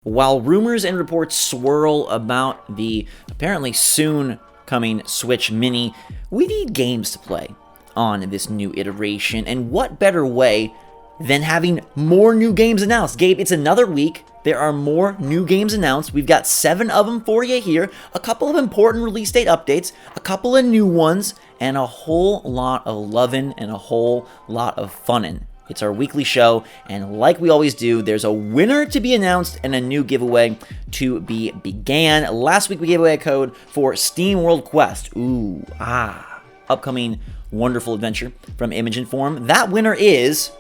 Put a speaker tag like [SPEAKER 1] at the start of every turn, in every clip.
[SPEAKER 1] While rumors and reports swirl about the apparently soon coming Switch Mini, we need games to play on this new iteration, and what better way than having more new games announced? Gabe, it's another week. There are more new games announced. We've got 7 of them for you here, a couple of important release date updates, a couple of new ones, and a whole lot of lovin' and a whole lot of funnin'. It's our weekly show, and like we always do, there's a winner to be announced and a new giveaway to be began. Last week we gave away a code for Steam World Quest. Upcoming wonderful adventure from Image and Form. That winner is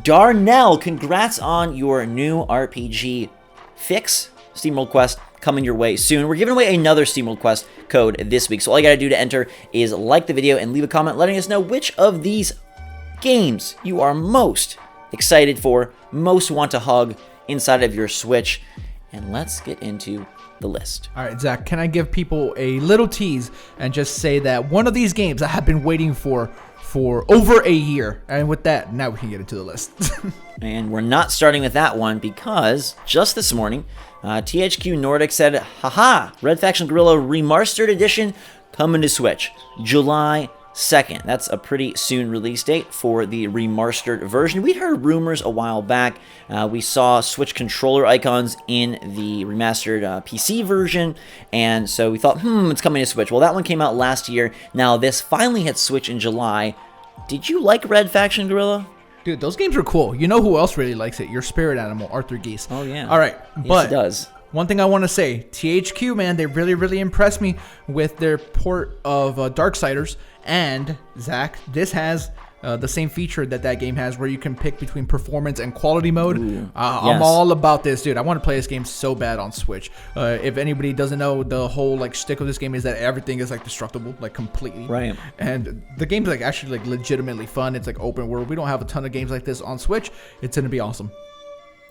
[SPEAKER 1] Darnell. Congrats on your new RPG fix. Steam World Quest coming your way soon. We're giving away another Steam World Quest code this week, so all you gotta do to enter is like the video and leave a comment letting us know which of these games you are most excited for, most want to hug inside of your Switch. And let's get into the list.
[SPEAKER 2] All right, Zach, can I give people a little tease and just say that one of these games I have been waiting for over a year? And with that, now we can get into the list.
[SPEAKER 1] And we're not starting with that one because just this morning, THQ Nordic said, haha, Red Faction Guerrilla Remastered Edition coming to Switch, July 2nd. That's a pretty soon release date for the remastered version. We'd heard rumors a while back. We saw Switch controller icons in the remastered PC version, and so we thought, it's coming to Switch. Well, that one came out last year. Now this finally hit Switch in July. Did you like Red Faction Guerrilla?
[SPEAKER 2] Dude, those games are cool. You know who else really likes it? Your spirit animal, Arthur Geese.
[SPEAKER 1] Oh, yeah.
[SPEAKER 2] All right,
[SPEAKER 1] yes, it does.
[SPEAKER 2] One thing I want to say, THQ, man, they really impressed me with their port of Darksiders. And, Zach, this has the same feature that game has where you can pick between performance and quality mode. I'm all about this, dude. I want to play this game so bad on Switch. If anybody doesn't know, the whole shtick of this game is that everything is destructible, completely.
[SPEAKER 1] Right.
[SPEAKER 2] And the game's actually legitimately fun. It's open world. We don't have a ton of games like this on Switch. It's going to be awesome.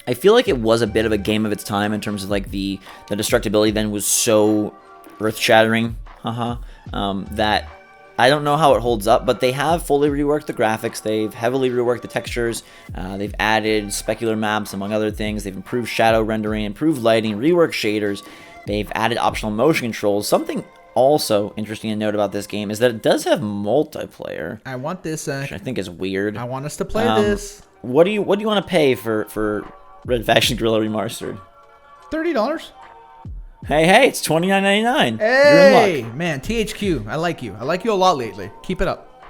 [SPEAKER 1] I feel like it was a bit of a game of its time in terms of the destructibility then was so earth-shattering, that I don't know how it holds up, but they have fully reworked the graphics. They've heavily reworked the textures. They've added specular maps, among other things. They've improved shadow rendering, improved lighting, reworked shaders. They've added optional motion controls. Something also interesting to note about this game is that it does have multiplayer.
[SPEAKER 2] I want this,
[SPEAKER 1] which I think is weird.
[SPEAKER 2] I want us to play this.
[SPEAKER 1] What do you want to pay for Red Faction Guerrilla Remastered?
[SPEAKER 2] $30.
[SPEAKER 1] Hey, it's $29.99.
[SPEAKER 2] Hey,
[SPEAKER 1] you're in luck.
[SPEAKER 2] Man, THQ, I like you. I like you a lot lately. Keep it up.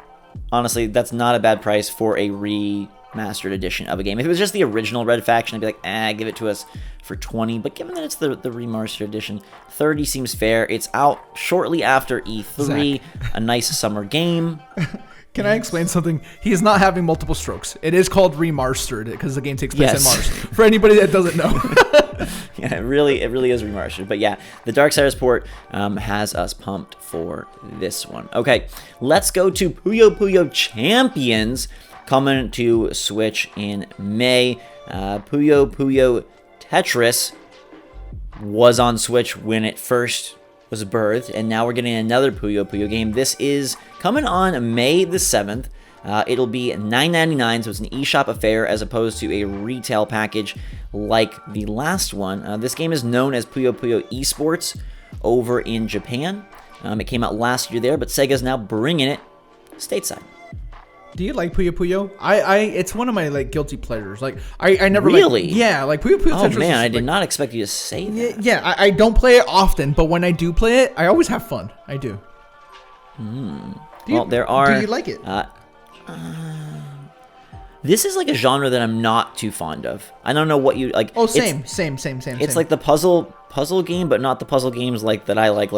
[SPEAKER 1] Honestly, that's not a bad price for a remastered edition of a game. If it was just the original Red Faction, I'd be like, give it to us for $20. But given that it's the remastered edition, $30 seems fair. It's out shortly after E3, Zach. A nice summer game.
[SPEAKER 2] Can I explain something? He is not having multiple strokes. It is called remastered because the game takes place in Mars. For anybody that doesn't know.
[SPEAKER 1] Yeah, it really is remastered. But yeah, the Darksiders port has us pumped for this one. Okay, let's go to Puyo Puyo Champions coming to Switch in May. Puyo Puyo Tetris was on Switch when it first was birthed, and now we're getting another Puyo Puyo game. This is coming on May the 7th. It'll be $9.99, so it's an eShop affair as opposed to a retail package like the last one. This game is known as Puyo Puyo Esports over in Japan. It came out last year there, but Sega's now bringing it stateside.
[SPEAKER 2] Do you like Puyo Puyo? It's one of my guilty pleasures. I never
[SPEAKER 1] really.
[SPEAKER 2] Puyo Puyo.
[SPEAKER 1] Oh man, I did not expect you to say that.
[SPEAKER 2] Yeah, I don't play it often, but when I do play it, I always have fun. I do.
[SPEAKER 1] Do you
[SPEAKER 2] like it?
[SPEAKER 1] This is a genre that I'm not too fond of. I don't know what you like.
[SPEAKER 2] Oh, same.
[SPEAKER 1] It's like the puzzle game, but not the puzzle games that I like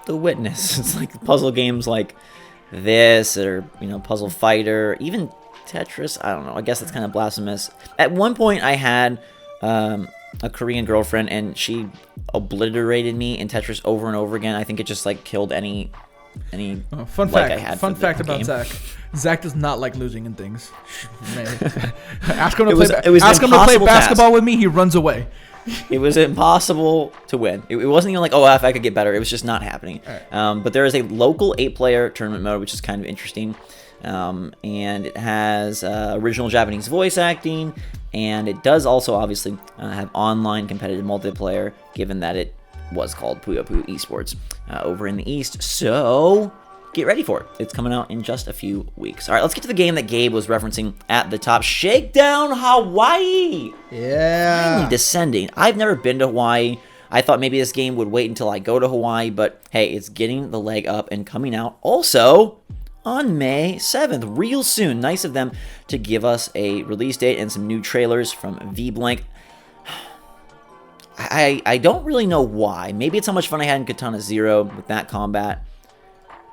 [SPEAKER 1] The Witness. It's like puzzle games like this, or Puzzle Fighter, even Tetris. I don't know. I guess it's kind of blasphemous. At one point, I had a Korean girlfriend, and she obliterated me in Tetris over and over again. I think it just killed any
[SPEAKER 2] fun fact.
[SPEAKER 1] I had
[SPEAKER 2] fun fact about
[SPEAKER 1] game.
[SPEAKER 2] Zach. Zach does not like losing in things. Ask him to play basketball with me. He runs away.
[SPEAKER 1] It was impossible to win. It wasn't even if I could get better. It was just not happening.
[SPEAKER 2] Right.
[SPEAKER 1] But there is a local 8-player tournament mode, which is kind of interesting. and it has original Japanese voice acting, and it does also obviously have online competitive multiplayer, given that it was called Puyo Puyo Esports over in the East. So get ready for it. It's coming out in just a few weeks. All right, let's get to the game that Gabe was referencing at the top. Shakedown Hawaii!
[SPEAKER 2] Yeah.
[SPEAKER 1] Finally descending. I've never been to Hawaii. I thought maybe this game would wait until I go to Hawaii, but hey, it's getting the leg up and coming out also on May 7th, real soon. Nice of them to give us a release date and some new trailers from V-Blank. I don't really know why. Maybe it's how much fun I had in Katana Zero with that combat.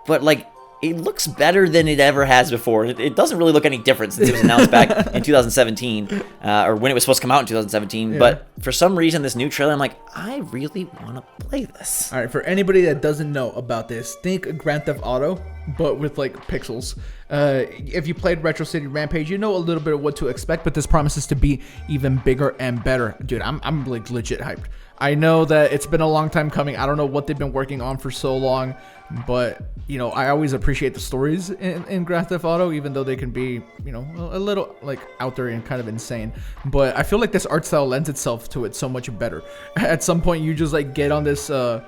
[SPEAKER 1] But, like, it looks better than it ever has before. It doesn't really look any different since it was announced back in 2017, or when it was supposed to come out in 2017. Yeah. But for some reason, this new trailer, I'm like, I really want to play this.
[SPEAKER 2] All right, for anybody that doesn't know about this, think Grand Theft Auto, but with, like, pixels. If you played Retro City Rampage, you know a little bit of what to expect, but this promises to be even bigger and better. Dude, I'm like, legit hyped. I know that it's been a long time coming. I don't know what they've been working on for so long, but, you know, I always appreciate the stories in Grand Theft Auto, even though they can be, you know, a little, like, out there and kind of insane. But I feel like this art style lends itself to it so much better. At some point, you just, like, get on this, I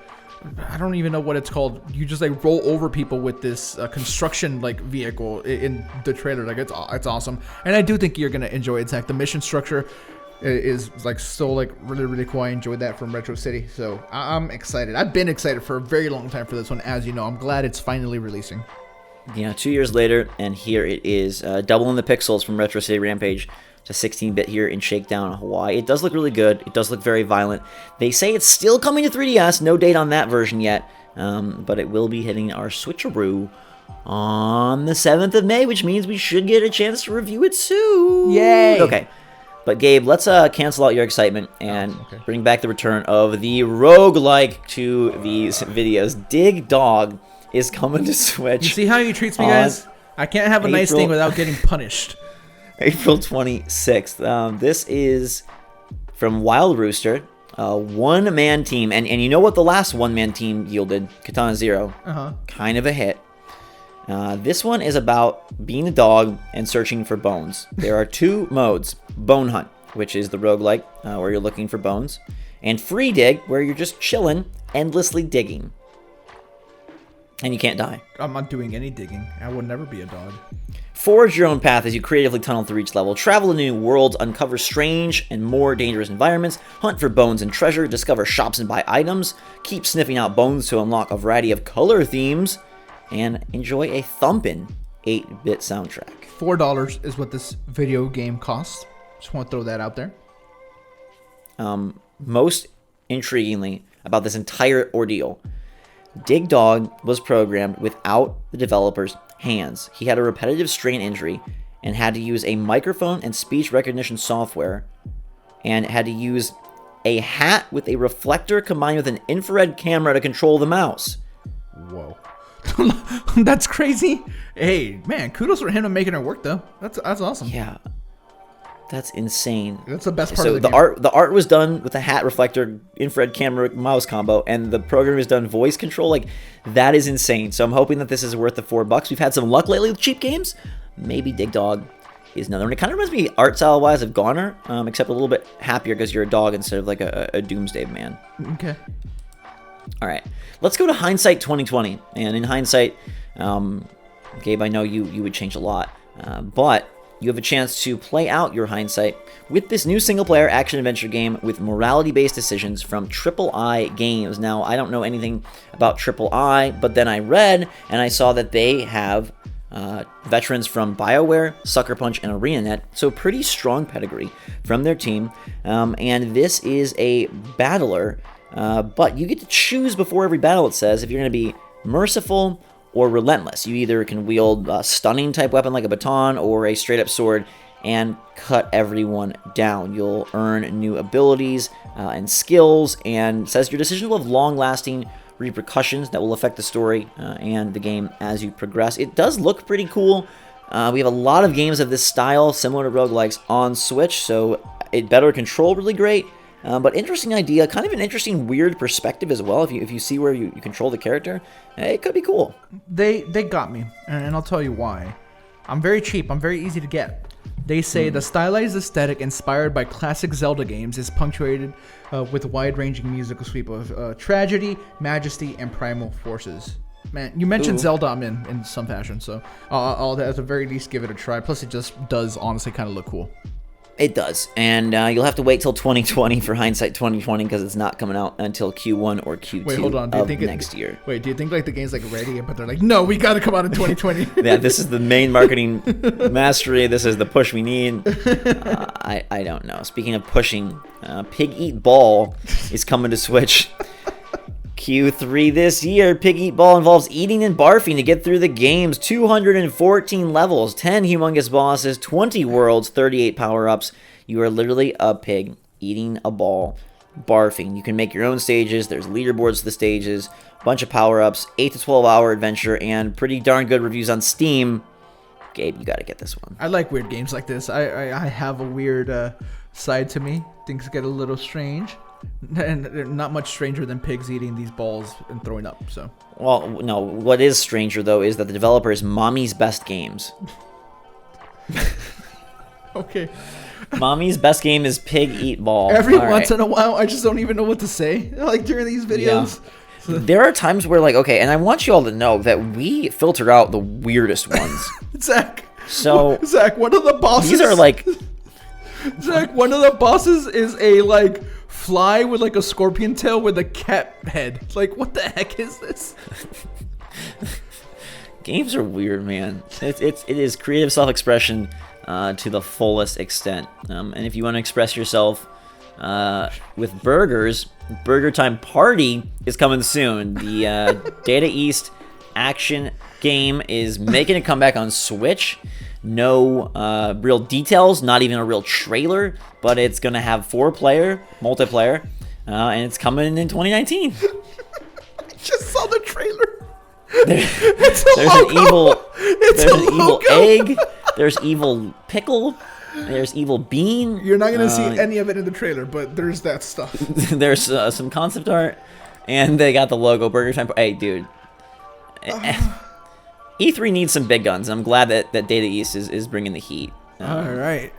[SPEAKER 2] don't even know what it's called. You just, like, roll over people with this construction, like, vehicle in the trailer. Like, it's awesome. And I do think you're going to enjoy it, Zach. The mission structure is like so like really cool. I enjoyed that from Retro City, so I'm excited. I've been excited for a very long time for this one, as you know. I'm glad it's finally releasing.
[SPEAKER 1] Yeah, 2 years later, and here it is, doubling the pixels from Retro City Rampage to 16-bit here in Shakedown Hawaii. It does look really good. It does look very violent. They say it's still coming to 3DS. No date on that version yet, but it will be hitting our Switcheroo on the 7th of May, which means we should get a chance to review it soon.
[SPEAKER 2] Yay!
[SPEAKER 1] Okay. But Gabe, let's cancel out your excitement and bring back the return of the roguelike to these videos. Dig Dog is coming to Switch.
[SPEAKER 2] You see how he treats me, guys? I can't have a nice thing without getting punished.
[SPEAKER 1] April 26th. This is from Wild Rooster, a one-man team. And you know what the last one-man team yielded? Katana Zero. Kind of a hit. This one is about being a dog and searching for bones. There are two modes. Bone Hunt, which is the roguelike, where you're looking for bones. And Free Dig, where you're just chilling, endlessly digging. And you can't die.
[SPEAKER 2] I'm not doing any digging. I would never be a dog.
[SPEAKER 1] Forge your own path as you creatively tunnel through each level. Travel to new worlds, uncover strange and more dangerous environments. Hunt for bones and treasure. Discover shops and buy items. Keep sniffing out bones to unlock a variety of color themes. And enjoy a thumpin' 8-bit soundtrack.
[SPEAKER 2] $4 is what this video game costs. Just want to throw that out there.
[SPEAKER 1] Most intriguingly about this entire ordeal, Dig Dog was programmed without the developer's hands. He had a repetitive strain injury and had to use a microphone and speech recognition software and had to use a hat with a reflector combined with an infrared camera to control the mouse.
[SPEAKER 2] Whoa. That's crazy. Hey, man, kudos for him to making it work, though. That's awesome.
[SPEAKER 1] Yeah. That's insane.
[SPEAKER 2] That's the best part
[SPEAKER 1] of
[SPEAKER 2] the
[SPEAKER 1] game. The art was done with a hat reflector, infrared camera, mouse combo, and the program is done voice control. Like, that is insane. So I'm hoping that this is worth the $4. We've had some luck lately with cheap games. Maybe Dig Dog is another one. It kind of reminds me art style wise of Goner, except a little bit happier because you're a dog instead of like a doomsday man.
[SPEAKER 2] Okay.
[SPEAKER 1] All right, let's go to Hindsight 2020. And in Hindsight, Gabe, I know you would change a lot, but you have a chance to play out your Hindsight with this new single-player action-adventure game with morality-based decisions from Triple I Games. Now, I don't know anything about Triple I, but then I read and I saw that they have veterans from BioWare, Sucker Punch, and ArenaNet, so pretty strong pedigree from their team. And this is a battler, but you get to choose before every battle, it says, if you're going to be merciful or relentless. You either can wield a stunning type weapon like a baton or a straight up sword and cut everyone down. You'll earn new abilities and skills, and it says your decision will have long lasting repercussions that will affect the story and the game as you progress. It does look pretty cool. We have a lot of games of this style similar to roguelikes on Switch, so it better control really great. But interesting idea, kind of an interesting, weird perspective as well. If you see where you control the character, it could be cool.
[SPEAKER 2] They got me, and I'll tell you why. I'm very cheap. I'm very easy to get. They say the stylized aesthetic inspired by classic Zelda games is punctuated with a wide-ranging musical sweep of tragedy, majesty, and primal forces. Man, you mentioned Zelda, I'm in some fashion, so I'll at the very least give it a try. Plus, it just does honestly kind of look cool.
[SPEAKER 1] It does, and you'll have to wait till 2020 for Hindsight 2020 because it's not coming out until Q1 or Q2
[SPEAKER 2] Wait, hold on. Do you think
[SPEAKER 1] next year.
[SPEAKER 2] Wait, do you think like the game's like ready, but they're like, no, we got to come out in 2020?
[SPEAKER 1] Yeah, this is the main marketing mastery. This is the push we need. I don't know. Speaking of pushing, Piggy Ball is coming to Switch. Q3 this year. Piggy Ball involves eating and barfing to get through the games. 214 levels, 10 humongous bosses, 20 worlds, 38 power-ups. You are literally a pig eating a ball, barfing. You can make your own stages. There's leaderboards to the stages, a bunch of power-ups, 8 to 12 hour adventure, and pretty darn good reviews on Steam. Gabe, you gotta get this one.
[SPEAKER 2] I like weird games like this. I have a weird side to me. Things get a little strange. And they're not much stranger than pigs eating these balls and throwing up. So,
[SPEAKER 1] well, no. What is stranger though is that the developer is Mommy's Best Games.
[SPEAKER 2] Okay.
[SPEAKER 1] Mommy's Best Game is Pig Eat Ball.
[SPEAKER 2] Every once in a while, I just don't even know what to say. Like during these videos.
[SPEAKER 1] Yeah. There are times where, like, okay, and I want you all to know that we filter out the weirdest ones.
[SPEAKER 2] Zach.
[SPEAKER 1] So,
[SPEAKER 2] Zach, one of the bosses.
[SPEAKER 1] These are like.
[SPEAKER 2] Zach, one of the bosses is a like fly with like a scorpion tail with a cat head. Like, what the heck is this?
[SPEAKER 1] Games are weird, man. It is creative self-expression to the fullest extent. And if you want to express yourself with burgers, Burger Time Party is coming soon. The Data East action game is making a comeback on Switch. No real details, not even a real trailer, but it's going to have 4-player multiplayer, and it's coming in 2019.
[SPEAKER 2] I just saw the trailer.
[SPEAKER 1] There's an evil egg, there's evil pickle, there's evil bean.
[SPEAKER 2] You're not going to see any of it in the trailer, but there's that stuff.
[SPEAKER 1] There's some concept art, and they got the logo, Burger Time. Hey, dude. E3 needs some big guns. I'm glad that Data East is bringing the heat.
[SPEAKER 2] All right.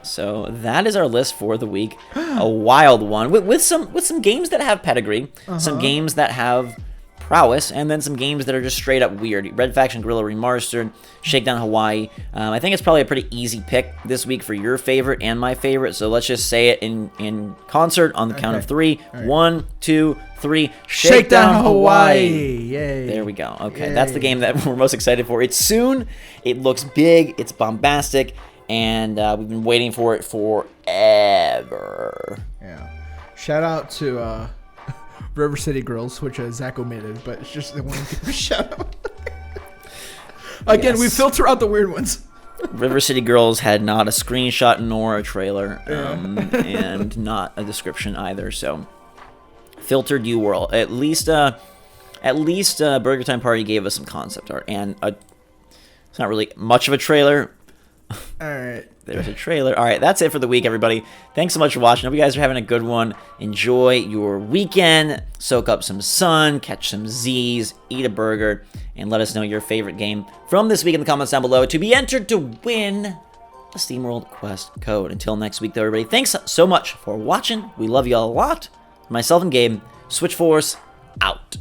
[SPEAKER 1] So that is our list for the week. A wild one with some games that have pedigree, some games that have prowess, and then some games that are just straight up weird. Red Faction Guerrilla Remastered, Shakedown Hawaii. I think it's probably a pretty easy pick this week for your favorite and my favorite. So let's just say it in concert on the count of 3. Right. 1, 2, 3.
[SPEAKER 2] Shakedown Hawaii. Yay.
[SPEAKER 1] There we go. Okay, that's the game that we're most excited for. It's soon. It looks big. It's bombastic. And we've been waiting for it forever.
[SPEAKER 2] Yeah. Shout out to River City Girls, which Zach omitted, but it's just the one to give a shout out. Again, yes. We filter out the weird ones.
[SPEAKER 1] River City Girls had not a screenshot nor a trailer, and not a description either. So, filtered you world. At least Burger Time Party gave us some concept art, and it's not really much of a trailer.
[SPEAKER 2] All right.
[SPEAKER 1] There's a trailer. All right, that's it for the week, everybody. Thanks so much for watching. Hope you guys are having a good one. Enjoy your weekend. Soak up some sun, catch some Z's, eat a burger, and let us know your favorite game from this week in the comments down below to be entered to win a SteamWorld Quest code. Until next week, though, everybody, thanks so much for watching. We love you all a lot. Myself and Gabe, SwitchForce, out.